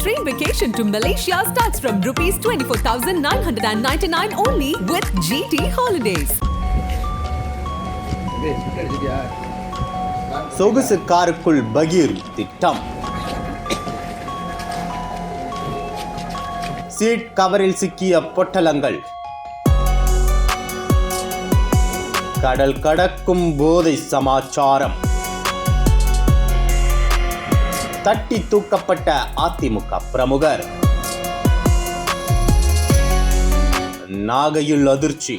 train vacation to Malaysia starts from rupees 24,999 only with GT Holidays. சொகுசு காருக்குள் பகீர் திட்டம். Seat கவரில் சிக்கிய பொட்டலங்கள். கடல் கடக்கும் போதை சமாச்சாரம். தட்டி தூக்கப்பட்ட அதிமுக பிரமுகர். நாகையில் அதிர்ச்சி.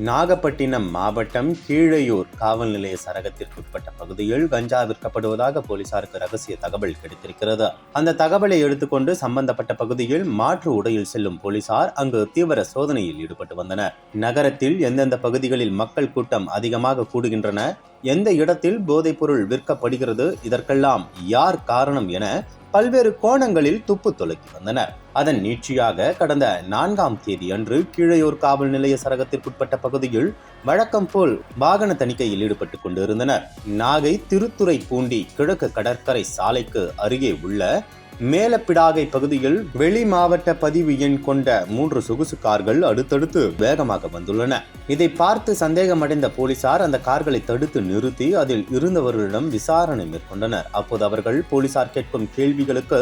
நாகப்பட்டினம் மாவட்டம் கீழையூர் காவல் நிலைய சரகத்திற்குட்பட்ட பகுதியில் கஞ்சா விற்கப்படுவதாக போலீசாருக்கு ரகசிய தகவல் கிடைத்திருக்கிறது. அந்த தகவலை எடுத்துக்கொண்டு சம்பந்தப்பட்ட பகுதியில் மாற்று உடையில் செல்லும் போலீசார் அங்கு தீவிர சோதனையில் ஈடுபட்டு வந்தனர். நகரத்தில் எந்தெந்த பகுதிகளில் மக்கள் கூட்டம் அதிகமாக கூடுகின்றன, எந்த இடத்தில் போதைப் பொருள் விற்கப்படுகிறது, இதற்கெல்லாம் யார் காரணம் என பல்வேறு கோணங்களில் துப்பு துலக்கி வந்தனர். அதன் நீட்சியாக கடந்த 4ஆம் தேதி அன்று கீழையூர் காவல் நிலைய சரகத்திற்குட்பட்ட பகுதியில் வழக்கம் போல் வாகன தணிக்கையில் ஈடுபட்டுக் கொண்டிருந்தனர். நாகை திருத்துறைப்பூண்டி கிழக்கு கடற்கரை சாலைக்கு அருகே உள்ள மேலப்பிடாகை பகுதியில் வெளி மாவட்ட பதிவு எண் கொண்ட 3 சொகுசு கார்கள் அடுத்தடுத்து வேகமாக வந்துள்ளன. இதை பார்த்து சந்தேகமடைந்த போலீசார் அந்த கார்களை தடுத்து நிறுத்தி அதில் இருந்தவர்களிடம் விசாரணை மேற்கொண்டனர். அப்போது அவர்கள் போலீசார் கேட்கும் கேள்விகளுக்கு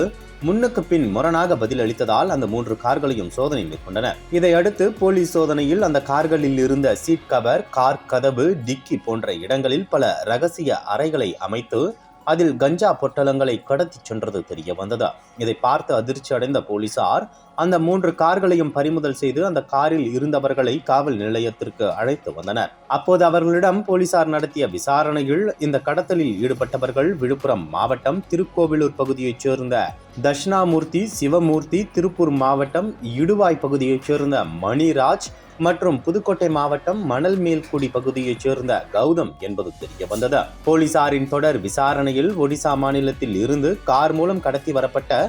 முன்னுக்கு பின் முரணாக பதில் அளித்ததால் அந்த 3 கார்களையும் சோதனை மேற்கொண்டனர். இதையடுத்து போலீஸ் சோதனையில் அந்த கார்களில் இருந்த சீட் கவர், கார் கதவு, டிக்கி போன்ற இடங்களில் பல ரகசிய அறைகளை அமைத்து அதில் கஞ்சா பொட்டலங்களை கடத்தி சென்றது தெரிய வந்தது. இதை பார்த்து அதிர்ச்சி அடைந்த போலீசார் அந்த 3 கார்களையும் பறிமுதல் செய்து அந்த காரில் இருந்தவர்களை காவல் நிலையத்திற்கு அழைத்து வந்தனர். அப்போது அவர்களிடம் போலீசார் நடத்திய விசாரணையில் இந்த கடத்தலில் ஈடுபட்டவர்கள் விழுப்புரம் மாவட்டம் திருக்கோவிலூர் பகுதியைச் சேர்ந்த தட்சிணாமூர்த்தி, சிவமூர்த்தி, திருப்பூர் மாவட்டம் இடுவாய் பகுதியைச் சேர்ந்த மணிராஜ் மற்றும் புதுக்கோட்டை மாவட்டம் மணல்மேல்குடி பகுதியைச் சேர்ந்த கௌதம் என்பது தெரிய வந்தது. போலீசாரின் தொடர் விசாரணையில் ஒடிசா மாநிலத்தில் இருந்து கார் மூலம் கடத்தி வரப்பட்ட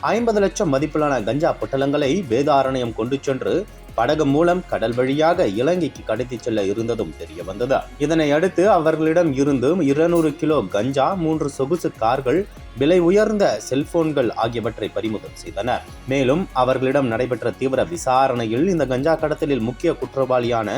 50 லட்சம் மதிப்பிலான கஞ்சா பொட்டலங்களை வேதாரண்யம் கொண்டு சென்று படகு மூலம் கடல் வழியாக இலங்கைக்கு கடத்தி செல்ல இருந்ததும் தெரிய வந்தது. இதனை அடுத்து அவர்களிடம் இருந்து 200 கிலோ கஞ்சா, 3 சொகுசு கார்கள், விலை உயர்ந்த செல்போன்கள் ஆகியவற்றை பறிமுதல் செய்தனர். மேலும் அவர்களிடம் நடைபெற்ற தீவிர விசாரணையில் இந்த கஞ்சா கடத்தலில் முக்கிய குற்றவாளியான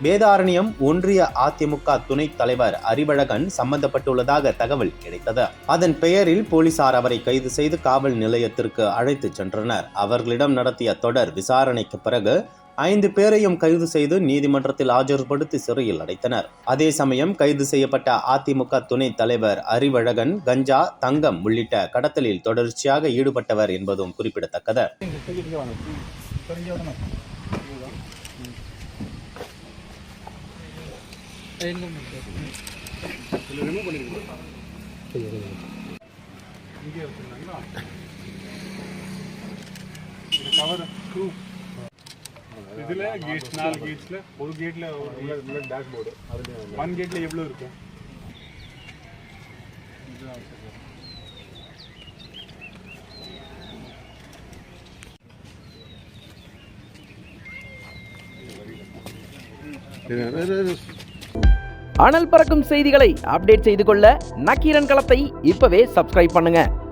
வேதாரண்யம் ஒன்றிய அதிமுக துணைத் தலைவர் அறிவழகன் சம்பந்தப்பட்டுள்ளதாக தகவல் கிடைத்தது. அதன் பெயரில் போலீசார் அவரை கைது செய்து காவல் நிலையத்திற்கு அழைத்து சென்றனர். அவர்களிடம் நடத்திய தொடர் விசாரணைக்கு பிறகு 5 பேரையும் கைது செய்து நீதிமன்றத்தில் ஆஜர்படுத்தி சிறையில் அடைத்தனர். அதே சமயம் கைது செய்யப்பட்ட அதிமுக துணைத் தலைவர் அறிவழகன் கஞ்சா, தங்கம் உள்ளிட்ட கடத்தலில் தொடர்ச்சியாக ஈடுபட்டவர் என்பதும் குறிப்பிடத்தக்கது. இதுல கேட்ஸ் 4 கேட்ஸ்ல ஒரு கேட்ல உள்ள டாஷ்போர்டு, அதுல 1 கேட்ல எவ்வளவு இருக்கு? அனல் பறக்கும் செய்திகளை அப்டேட் செய்து கொள்ள நக்கீரன் களத்தை இப்பவே சப்ஸ்கிரைப் பண்ணுங்க.